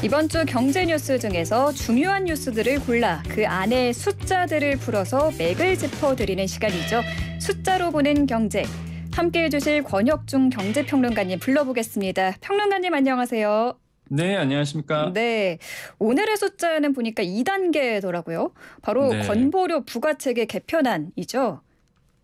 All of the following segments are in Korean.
이번 주 경제 뉴스 중에서 중요한 뉴스들을 골라 그 안에 숫자들을 풀어서 맥을 짚어드리는 시간이죠. 숫자로 보는 경제. 함께해 주실 권혁중 경제평론가님 불러보겠습니다. 평론가님 안녕하세요. 네, 안녕하십니까. 네, 오늘의 숫자는 보니까 2단계더라고요. 바로 네. 건보료 부과체계 개편안이죠.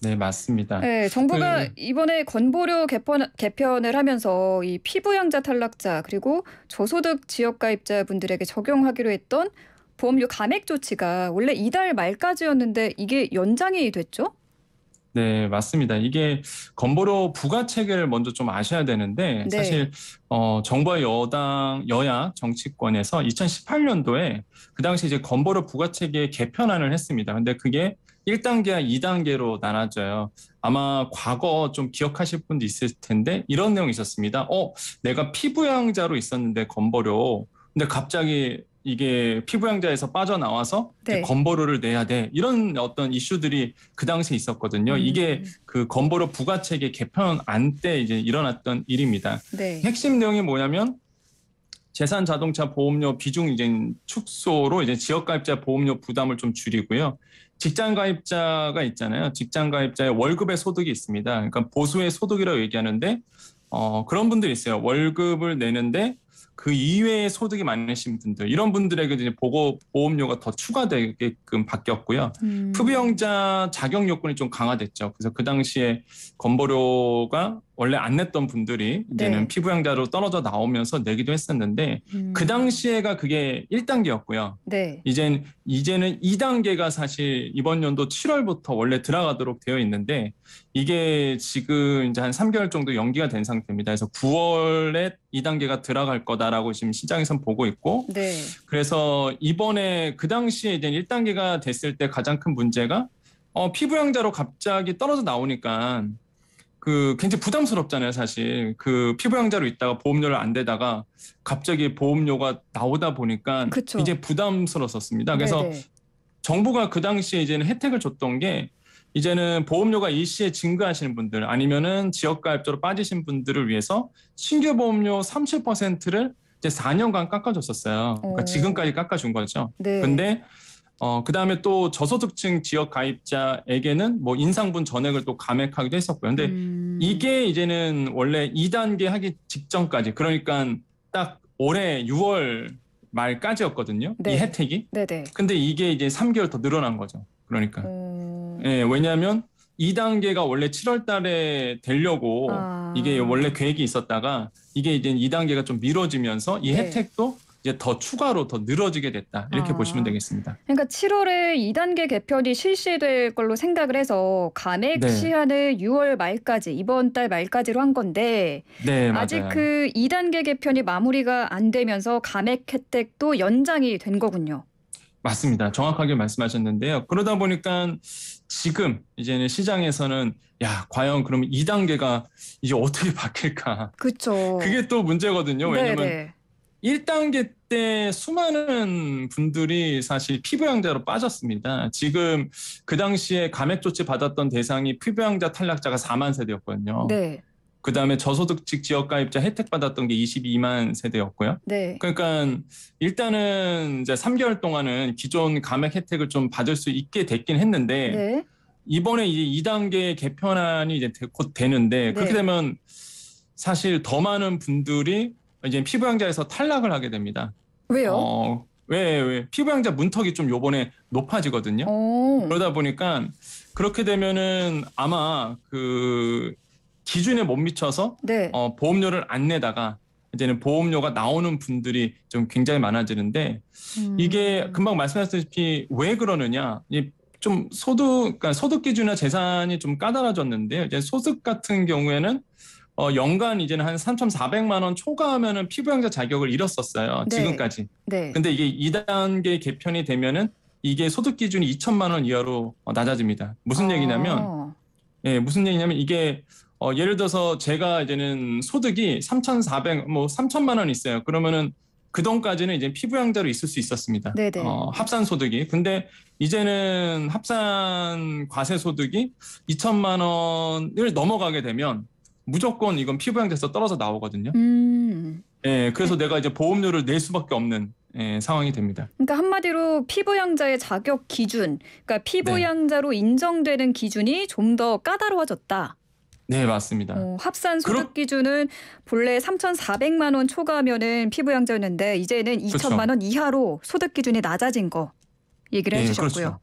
네, 맞습니다. 네, 정부가 이번에 건보료 개편을 하면서 이 피부양자 탈락자 그리고 저소득 지역가입자분들에게 적용하기로 했던 보험료 감액 조치가 원래 이달 말까지였는데 이게 연장이 됐죠? 네, 맞습니다. 이게 건보료 부과 체계를 먼저 좀 아셔야 되는데 네. 사실 정부와 여야 정치권에서 2018년도에 그 당시 이제 건보료 부과 체계 개편안을 했습니다. 근데 그게 1단계와 2단계로 나눠져요. 아마 과거 좀 기억하실 분도 있을 텐데 이런 내용이 있었습니다. 내가 피부양자로 있었는데 건보료. 근데 갑자기 이게 피부양자에서 빠져나와서 네. 건보료를 내야 돼. 이런 어떤 이슈들이 그 당시에 있었거든요. 이게 그 건보료 부과체계 개편안 때 이제 일어났던 일입니다. 네. 핵심 내용이 뭐냐면 재산 자동차 보험료 비중 이제 축소로 이제 지역가입자 보험료 부담을 좀 줄이고요. 직장가입자가 있잖아요. 직장가입자의 월급의 소득이 있습니다. 그러니까 보수의 소득이라고 얘기하는데 그런 분들이 있어요. 월급을 내는데 그 이외의 소득이 많으신 분들, 이런 분들에게 이제 보험료가 더 추가되게끔 바뀌었고요. 피부양자 자격 요건이 좀 강화됐죠. 그래서 그 당시에 건보료가 원래 안 냈던 분들이 이제는 네. 피부양자로 떨어져 나오면서 내기도 했었는데 그 당시에가 그게 1단계였고요. 네. 이제는 2단계가 사실 이번 연도 7월부터 원래 들어가도록 되어 있는데 이게 지금 이제 한 3개월 정도 연기가 된 상태입니다. 그래서 9월에 2단계가 들어갈 거다라고 지금 시장에선 보고 있고 네. 그래서 이번에 그 당시에 이제 1단계가 됐을 때 가장 큰 문제가 피부양자로 갑자기 떨어져 나오니까 그 굉장히 부담스럽잖아요, 사실. 그 피부양자로 있다가 보험료를 안 대다가 갑자기 보험료가 나오다 보니까 그쵸. 이제 부담스러웠습니다. 그래서 네네. 정부가 그 당시에 이제는 혜택을 줬던 게 이제는 보험료가 일시에 증가하시는 분들 아니면은 지역가입자로 빠지신 분들을 위해서 신규 보험료 30%를 이제 4년간 깎아줬었어요. 그러니까 지금까지 깎아준 거죠. 네. 근데 그다음에 또 저소득층 지역 가입자에게는 뭐 인상분 전액을 또 감액하기도 했었고요. 근데 이게 이제는 원래 2단계 하기 직전까지 그러니까 딱 올해 6월 말까지였거든요. 네. 이 혜택이. 네네. 근데 이게 이제 3개월 더 늘어난 거죠. 그러니까. 예, 왜냐하면 2단계가 원래 7월 달에 되려고 이게 원래 계획이 있었다가 이게 이제 2단계가 좀 미뤄지면서 이 네. 혜택도 이제 더 추가로 더 늘어지게 됐다. 이렇게 보시면 되겠습니다. 그러니까 7월에 2단계 개편이 실시될 걸로 생각을 해서 감액 네. 시한을 6월 말까지 이번 달 말까지로 한 건데 네, 아직 맞아요. 그 2단계 개편이 마무리가 안 되면서 감액 혜택도 연장이 된 거군요. 맞습니다. 정확하게 말씀하셨는데요. 그러다 보니까 지금 이제는 시장에서는 야, 과연 그러면 2단계가 이제 어떻게 바뀔까? 그렇죠. 그게 또 문제거든요. 왜냐면 네네. 1단계 때 수많은 분들이 사실 피부양자로 빠졌습니다. 지금 그 당시에 감액 조치 받았던 대상이 피부양자 탈락자가 4만 세대였거든요. 네. 그다음에 저소득층 지역가입자 혜택 받았던 게 22만 세대였고요. 네. 그러니까 일단은 이제 3개월 동안은 기존 감액 혜택을 좀 받을 수 있게 됐긴 했는데 네. 이번에 이제 2단계 개편안이 이제 곧 되는데 그렇게 네. 되면 사실 더 많은 분들이 이제 피부양자에서 탈락을 하게 됩니다. 왜요? 왜 피부양자 문턱이 좀 요번에 높아지거든요. 그러다 보니까 그렇게 되면은 아마 그 기준에 못 미쳐서 네. 보험료를 안 내다가 이제는 보험료가 나오는 분들이 좀 굉장히 많아지는데 이게 금방 말씀하셨다시피 왜 그러느냐? 좀 그러니까 소득 기준이나 재산이 좀 까다로워졌는데요. 이제 소득 같은 경우에는 연간 이제는 한 3,400만 원 초과하면은 피부양자 자격을 잃었었어요. 네. 지금까지. 네. 근데 이게 2단계 개편이 되면은 이게 소득 기준이 2천만 원 이하로 낮아집니다. 무슨 얘기냐면 이게 예를 들어서 제가 이제는 소득이 3,400만 원 있어요. 그러면은 그 돈까지는 이제 피부양자로 있을 수 있었습니다. 네네. 합산 소득이. 근데 이제는 합산 과세 소득이 2천만 원을 넘어가게 되면 무조건 이건 피부양자에서 떨어져 나오거든요. 예, 그래서 내가 이제 보험료를 낼 수밖에 없는 상황이 됩니다. 그러니까 한마디로 피부양자의 자격 기준, 그러니까 네, 피부양자로 인정되는 기준이 좀 더 까다로워졌다. 네, 맞습니다. 합산 그렇, 소득 기준은 본래 3,400만 원 초과면은 피부양자였는데 이제는 2천만 그렇죠. 원 이하로 소득 기준이 낮아진 거 얘기를 예, 해주셨고요. 그렇죠.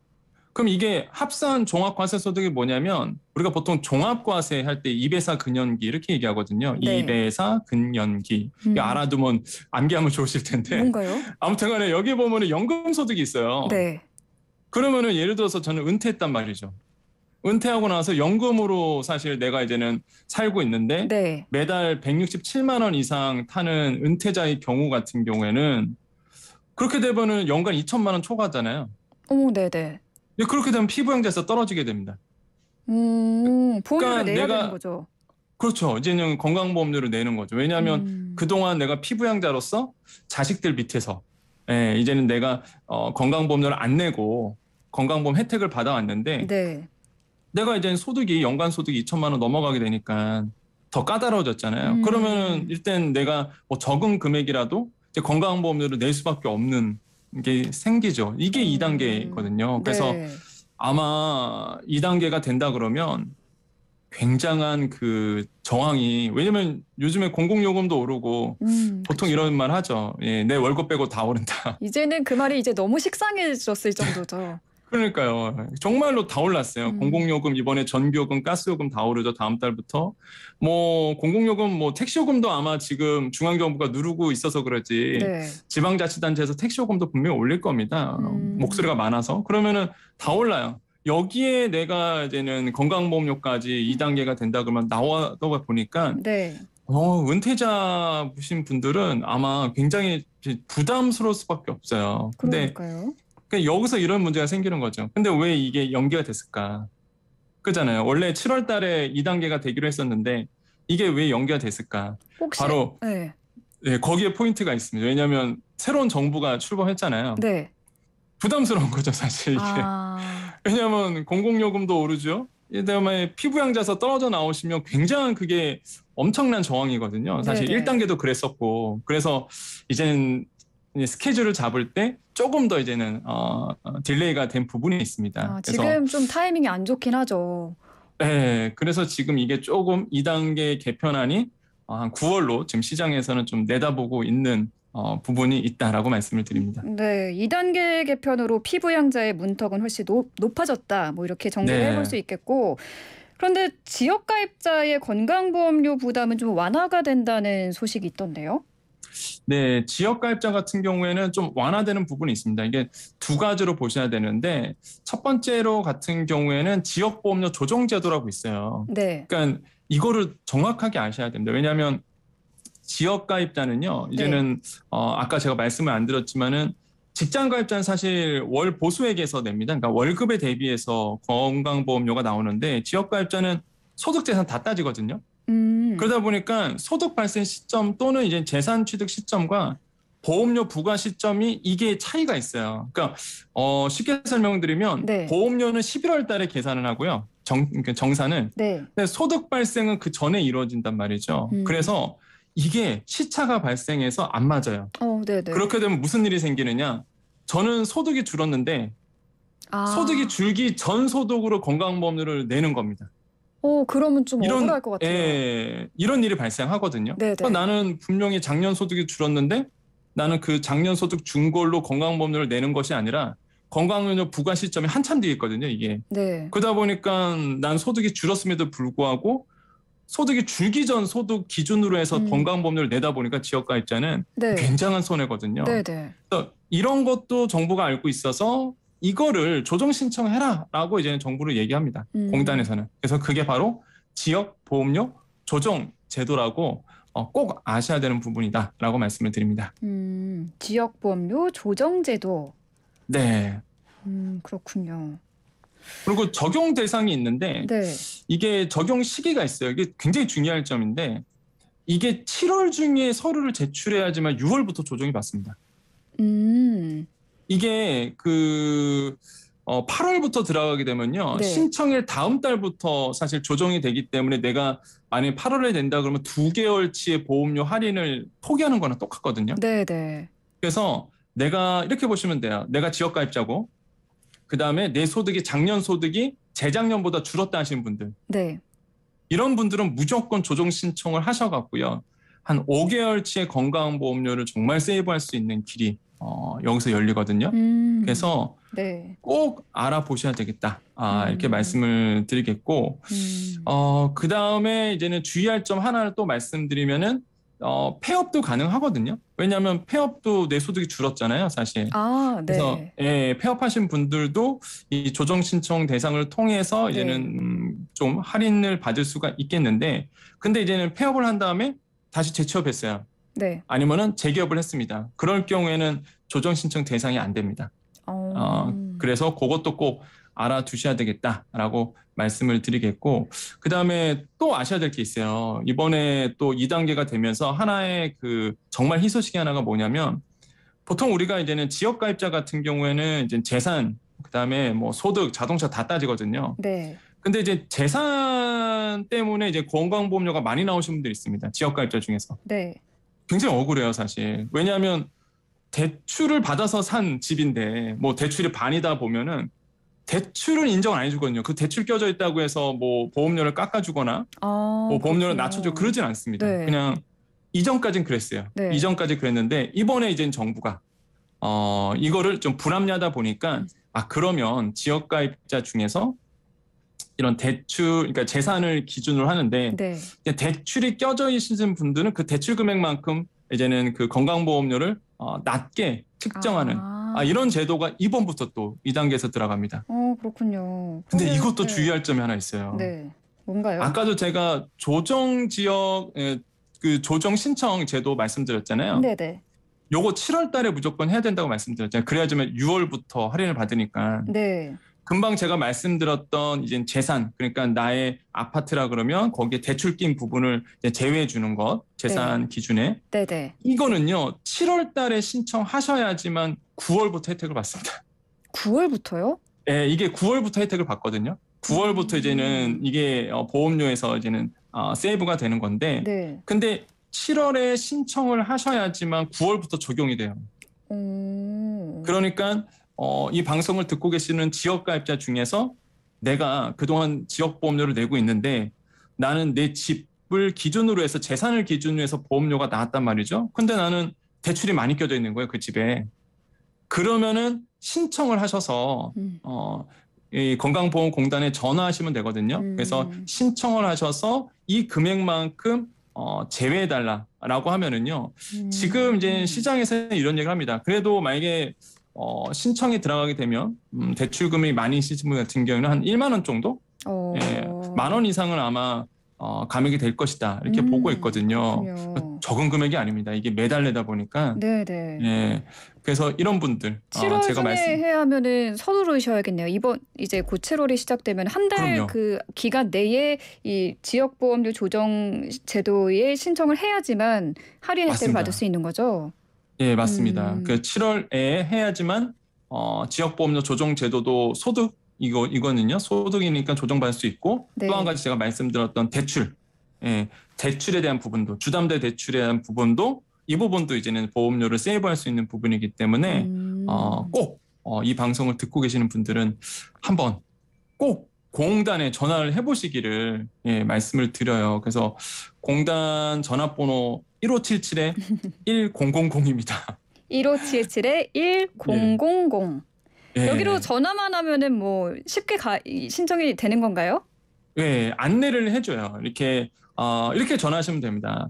그럼 이게 합산 종합과세소득이 뭐냐면 우리가 보통 종합과세 할 때 이배사 근연기 이렇게 얘기하거든요. 네. 이배사 근연기. 이거 알아두면 암기하면 좋으실 텐데 뭔가요? 아무튼간에 여기 보면은 연금소득이 있어요. 네. 그러면은 예를 들어서 저는 은퇴했단 말이죠. 은퇴하고 나서 연금으로 사실 내가 이제는 살고 있는데 네. 매달 167만 원 이상 타는 은퇴자의 경우 같은 경우에는 그렇게 되면은 연간 2천만 원 초과하잖아요. 네네. 그렇게 되면 피부양자에서 떨어지게 됩니다. 보험료를 그러니까 내야 되는 내가 거죠. 그렇죠. 이제는 건강보험료를 내는 거죠. 왜냐하면 그동안 내가 피부양자로서 자식들 밑에서 이제는 내가 건강보험료를 안 내고 건강보험 혜택을 받아왔는데 네. 내가 이제 소득이 연간 소득이 2천만 원 넘어가게 되니까 더 까다로워졌잖아요. 그러면은 일단 내가 뭐 적은 금액이라도 이제 건강보험료를 낼 수밖에 없는 게 생기죠. 이게 2단계거든요. 그래서 네. 아마 2단계가 된다 그러면 굉장한 그 저항이 왜냐면 요즘에 공공요금도 오르고 보통 그쵸. 이런 말 하죠. 예, 내 월급 빼고 다 오른다. 이제는 그 말이 이제 너무 식상해졌을 정도죠. 그러니까요. 정말로 다 올랐어요. 공공요금 이번에 전기요금, 가스요금 다 오르죠. 다음 달부터. 뭐 공공요금, 뭐 택시요금도 아마 지금 중앙정부가 누르고 있어서 그렇지 네. 지방자치단체에서 택시요금도 분명히 올릴 겁니다. 목소리가 많아서. 그러면은 다 올라요. 여기에 내가 이제는 건강보험료까지 2단계가 된다 그러면 나와다 보니까 네. 은퇴자신 분들은 아마 굉장히 부담스러울 수밖에 없어요. 근데 그러니까요. 그러니까 여기서 이런 문제가 생기는 거죠. 근데 왜 이게 연기가 됐을까? 그잖아요. 원래 7월 달에 2단계가 되기로 했었는데 이게 왜 연기가 됐을까? 혹시 바로 네. 거기에 포인트가 있습니다. 왜냐하면 새로운 정부가 출범했잖아요. 네. 부담스러운 거죠, 사실 이게. 아. 왜냐하면 공공요금도 오르죠. 그다음에 피부양자에서 떨어져 나오시면 굉장한 그게 엄청난 저항이거든요. 사실 네네. 1단계도 그랬었고. 그래서 이제는 스케줄을 잡을 때 조금 더 이제는 딜레이가 된 부분이 있습니다. 그래서 지금 좀 타이밍이 안 좋긴 하죠. 그래서 지금 이게 조금 2단계 개편안이 한 9월로 지금 시장에서는 좀 내다보고 있는 부분이 있다라고 말씀을 드립니다. 네, 2단계 개편으로 피부양자의 문턱은 훨씬 높아졌다. 뭐 이렇게 정리를 해볼 수 네. 있겠고. 그런데 지역가입자의 건강보험료 부담은 좀 완화가 된다는 소식이 있던데요. 네, 지역가입자 같은 경우에는 좀 완화되는 부분이 있습니다. 이게 두 가지로 보셔야 되는데 첫 번째로 같은 경우에는 지역보험료 조정제도라고 있어요. 네. 그러니까 이거를 정확하게 아셔야 됩니다. 왜냐하면 지역가입자는요, 이제는 아까 제가 말씀을 안 드렸지만은 직장가입자는 사실 월 보수액에서 냅니다. 그러니까 월급에 대비해서 건강보험료가 나오는데 지역가입자는 소득재산 다 따지거든요. 그러다 보니까 소득 발생 시점 또는 이제 재산 취득 시점과 보험료 부과 시점이 이게 차이가 있어요. 그러니까 쉽게 설명드리면 네. 보험료는 11월 달에 계산을 하고요. 그러니까 정산을. 네. 근데 소득 발생은 그 전에 이루어진단 말이죠. 그래서 이게 시차가 발생해서 안 맞아요. 네네. 그렇게 되면 무슨 일이 생기느냐? 저는 소득이 줄었는데 소득이 줄기 전 소득으로 건강보험료를 내는 겁니다. 그러면 좀 억울할 것 같아요. 이런 일이 발생하거든요. 네네. 그러니까 나는 분명히 작년 소득이 줄었는데 나는 그 작년 소득 준 걸로 건강보험료를 내는 것이 아니라 건강보험료 부과 시점이 한참 뒤에 있거든요, 이게. 네. 그러다 보니까 난 소득이 줄었음에도 불구하고 소득이 줄기 전 소득 기준으로 해서 건강보험료를 내다 보니까 지역가입자는 네. 굉장한 손해거든요. 네네. 그래서 이런 것도 정부가 알고 있어서 이거를 조정 신청해라라고 이제는 정부를 얘기합니다. 공단에서는. 그래서 그게 바로 지역 보험료 조정 제도라고 꼭 아셔야 되는 부분이다라고 말씀을 드립니다. 지역 보험료 조정 제도. 네. 그렇군요. 그리고 적용 대상이 있는데 네. 이게 적용 시기가 있어요. 이게 굉장히 중요할 점인데 이게 7월 중에 서류를 제출해야지만 6월부터 조정이 받습니다. 음. 이게 8월부터 들어가게 되면요. 네. 신청일 다음 달부터 사실 조정이 되기 때문에 내가 만약에 8월에 된다 그러면 2개월치의 보험료 할인을 포기하는 거랑 똑같거든요. 네, 네. 그래서 내가 이렇게 보시면 돼요. 내가 지역가입자고 그다음에 내 소득이 작년 소득이 재작년보다 줄었다 하시는 분들. 네. 이런 분들은 무조건 조정 신청을 하셔갖고요. 한 5개월치의 건강보험료를 정말 세이브할 수 있는 길이 여기서 열리거든요. 그래서 네. 꼭 알아보셔야 되겠다. 이렇게 음. 말씀을 드리겠고, 그 다음에 이제는 주의할 점 하나를 또 말씀드리면은, 폐업도 가능하거든요. 왜냐하면 폐업도 내 소득이 줄었잖아요, 사실. 아, 그래서 네. 폐업하신 분들도 이 조정 신청 대상을 통해서 네. 이제는 좀 할인을 받을 수가 있겠는데, 근데 이제는 폐업을 한 다음에 다시 재취업했어요. 네. 아니면은 재기업을 했습니다. 그럴 경우에는 조정 신청 대상이 안 됩니다. 그래서 그것도 꼭 알아두셔야 되겠다라고 말씀을 드리겠고, 그 다음에 또 아셔야 될 게 있어요. 이번에 또 2단계가 되면서 하나의 그 정말 희소식이 하나가 뭐냐면, 보통 우리가 이제는 지역가입자 같은 경우에는 이제 재산, 그 다음에 뭐 소득, 자동차 다 따지거든요. 네. 근데 이제 재산 때문에 이제 건강보험료가 많이 나오신 분들이 있습니다. 지역가입자 중에서. 네. 굉장히 억울해요, 사실. 왜냐하면 대출을 받아서 산 집인데 뭐 대출이 반이다 보면은 대출은 인정 안 해주거든요. 그 대출 껴져 있다고 해서 뭐 보험료를 깎아주거나 뭐 보험료를 낮춰주고 그러진 않습니다. 네. 그냥 이전까진 그랬어요. 네. 이전까지 그랬는데 이번에 이제 정부가 이거를 좀 불합리하다 보니까 그러면 지역가입자 중에서 이런 대출, 그러니까 재산을 기준으로 하는데 네. 이제 대출이 껴져 있으신 분들은 그 대출 금액만큼 이제는 그 건강보험료를 낮게 측정하는 이런 제도가 이번부터 또 2단계에서 들어갑니다. 그렇군요. 근데 그러면, 이것도 네. 주의할 점이 하나 있어요. 네. 뭔가요? 아까도 제가 조정 지역 그 조정 신청 제도 말씀드렸잖아요. 네네. 요거 7월 달에 무조건 해야 된다고 말씀드렸잖아요. 그래야지만 6월부터 할인을 받으니까. 네. 금방 제가 말씀드렸던 이제 재산, 그러니까 나의 아파트라 그러면 거기에 대출 낀 부분을 이제 제외해 주는 것, 재산 기준에. 네네. 이거는요, 7월 달에 신청하셔야지만 9월부터 혜택을 받습니다. 9월부터요? 네, 이게 9월부터 혜택을 받거든요. 9월부터 이제는 이게 보험료에서 이제는 세이브가 되는 건데, 네. 근데 7월에 신청을 하셔야지만 9월부터 적용이 돼요. 그러니까 이 방송을 듣고 계시는 지역가입자 중에서 내가 그동안 지역보험료를 내고 있는데 나는 내 집을 기준으로 해서 재산을 기준으로 해서 보험료가 나왔단 말이죠. 근데 나는 대출이 많이 껴져 있는 거예요, 그 집에. 그러면은 신청을 하셔서 이 건강보험공단에 전화하시면 되거든요. 그래서 신청을 하셔서 이 금액만큼 제외해달라라고 하면은요. 지금 이제 시장에서는 이런 얘기를 합니다. 그래도 만약에 신청이 들어가게 되면 대출금이 많이 있으신 분 같은 경우는 한 1만 원 정도? 예, 10,000원 이상은 아마 감액이 될 것이다. 이렇게 보고 있거든요. 그렇군요. 적은 금액이 아닙니다. 이게 매달 내다 보니까. 네네. 예, 그래서 이런 분들 7월 제가 중에 해야 하면은 서두르셔야겠네요. 이번 이제 곧 7월이 시작되면 한 달 그럼요. 그 기간 내에 이 지역보험료 조정 제도에 신청을 해야지만 할인 혜택을 맞습니다. 받을 수 있는 거죠. 예, 맞습니다. 그 7월에 해야지만 지역보험료 조정 제도도 소득 이거는요. 소득이니까 조정받을 수 있고 네. 또 한 가지 제가 말씀드렸던 대출. 예, 대출에 대한 부분도 주담대 대출에 대한 부분도 이 부분도 이제는 보험료를 세이브할 수 있는 부분이기 때문에 꼭 이 방송을 듣고 계시는 분들은 한번 꼭 공단에 전화를 해보시기를 말씀을 드려요. 그래서 공단 전화번호 1577-1000입니다. 1577-1000. 예. 여기로 전화만 하면은 뭐 쉽게 신청이 되는 건가요? 예, 안내를 해줘요. 이렇게 전화하시면 됩니다.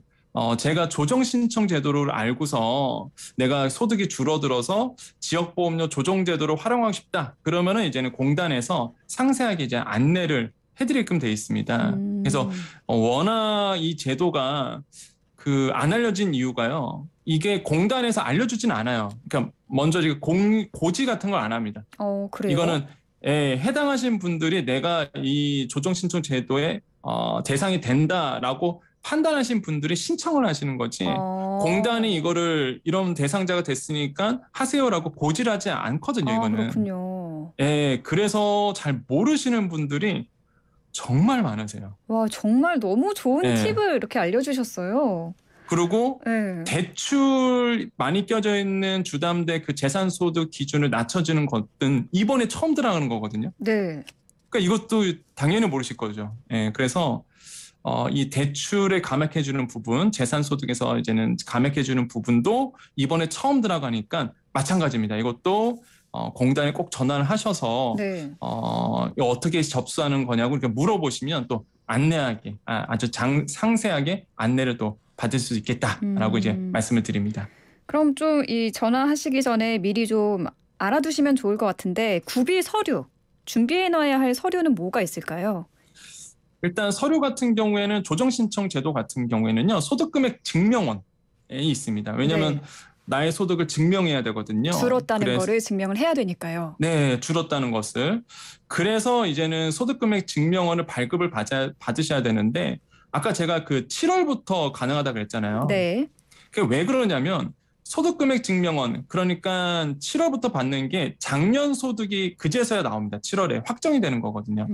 제가 조정 신청 제도를 알고서 내가 소득이 줄어들어서 지역보험료 조정 제도를 활용하고 싶다. 그러면은 이제는 공단에서 상세하게 이제 안내를 해드리게끔 돼 있습니다. 그래서 워낙 이 제도가 안 알려진 이유가요. 이게 공단에서 알려주진 않아요. 그러니까 먼저 고지 같은 걸 안 합니다. 그래요? 이거는 해당하신 분들이 내가 이 조정 신청 제도에 대상이 된다라고 판단하신 분들이 신청을 하시는 거지. 공단이 이거를 이런 대상자가 됐으니까 하세요라고 고지를 하지 않거든요. 이거는. 그렇군요. 예, 그래서 잘 모르시는 분들이 정말 많으세요. 와, 정말 너무 좋은 예. 팁을 이렇게 알려주셨어요. 그리고 네. 대출 많이 껴져 있는 주담대 그 재산소득 기준을 낮춰주는 것은 이번에 처음 들어가는 거거든요. 네. 그러니까 이것도 당연히 모르실 거죠. 예, 그래서 이 대출에 감액해주는 부분, 재산소득에서 이제는 감액해주는 부분도 이번에 처음 들어가니까 마찬가지입니다. 이것도 공단에 꼭 전화를 하셔서 네. 이거 어떻게 접수하는 거냐고 이렇게 물어보시면 또 안내하게 아주 상세하게 안내를 또 받을 수 있겠다라고 이제 말씀을 드립니다. 그럼 좀 이 전화하시기 전에 미리 좀 알아두시면 좋을 것 같은데 구비 서류, 준비해놔야 할 서류는 뭐가 있을까요? 일단 서류 같은 경우에는 조정신청 제도 같은 경우에는요, 소득금액 증명원이 있습니다. 왜냐하면 네. 나의 소득을 증명해야 되거든요. 줄었다는 거를 증명을 해야 되니까요. 네, 줄었다는 것을. 그래서 이제는 소득금액 증명원을 발급을 받으셔야 되는데, 아까 제가 그 7월부터 가능하다 그랬잖아요. 네. 그게 왜 그러냐면 소득금액 증명원, 그러니까 7월부터 받는 게 작년 소득이 그제서야 나옵니다. 7월에 확정이 되는 거거든요.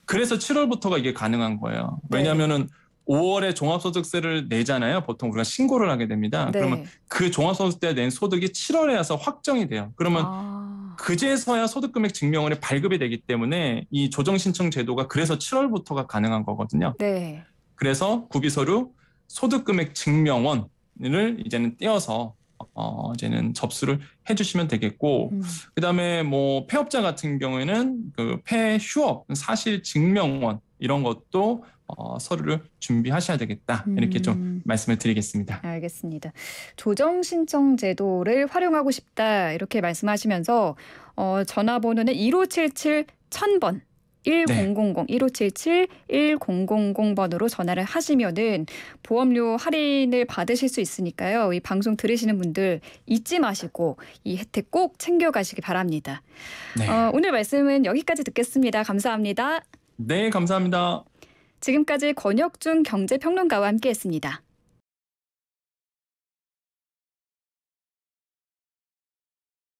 그래서 7월부터가 이게 가능한 거예요. 네. 왜냐하면은 5월에 종합소득세를 내잖아요. 보통 우리가 신고를 하게 됩니다. 네. 그러면 그 종합소득세 낸 소득이 7월에 와서 확정이 돼요. 그러면 그제서야 소득금액 증명원이 발급이 되기 때문에 이 조정신청 제도가 그래서 7월부터가 가능한 거거든요. 네. 그래서 구비서류 소득금액 증명원을 이제는 떼어서 이제는 접수를 해주시면 되겠고, 그다음에 뭐 폐업자 같은 경우에는 그 폐휴업 사실 증명원 이런 것도 서류를 준비하셔야 되겠다 이렇게 좀 말씀을 드리겠습니다. 알겠습니다. 조정 신청 제도를 활용하고 싶다 이렇게 말씀하시면서 전화번호는 1577 1000번 1000 1577 1000번으로 전화를 하시면은 보험료 할인을 받으실 수 있으니까요. 이 방송 들으시는 분들 잊지 마시고 이 혜택 꼭 챙겨가시기 바랍니다. 네. 오늘 말씀은 여기까지 듣겠습니다. 감사합니다. 네, 감사합니다. 지금까지 권혁중 경제평론가와 함께했습니다.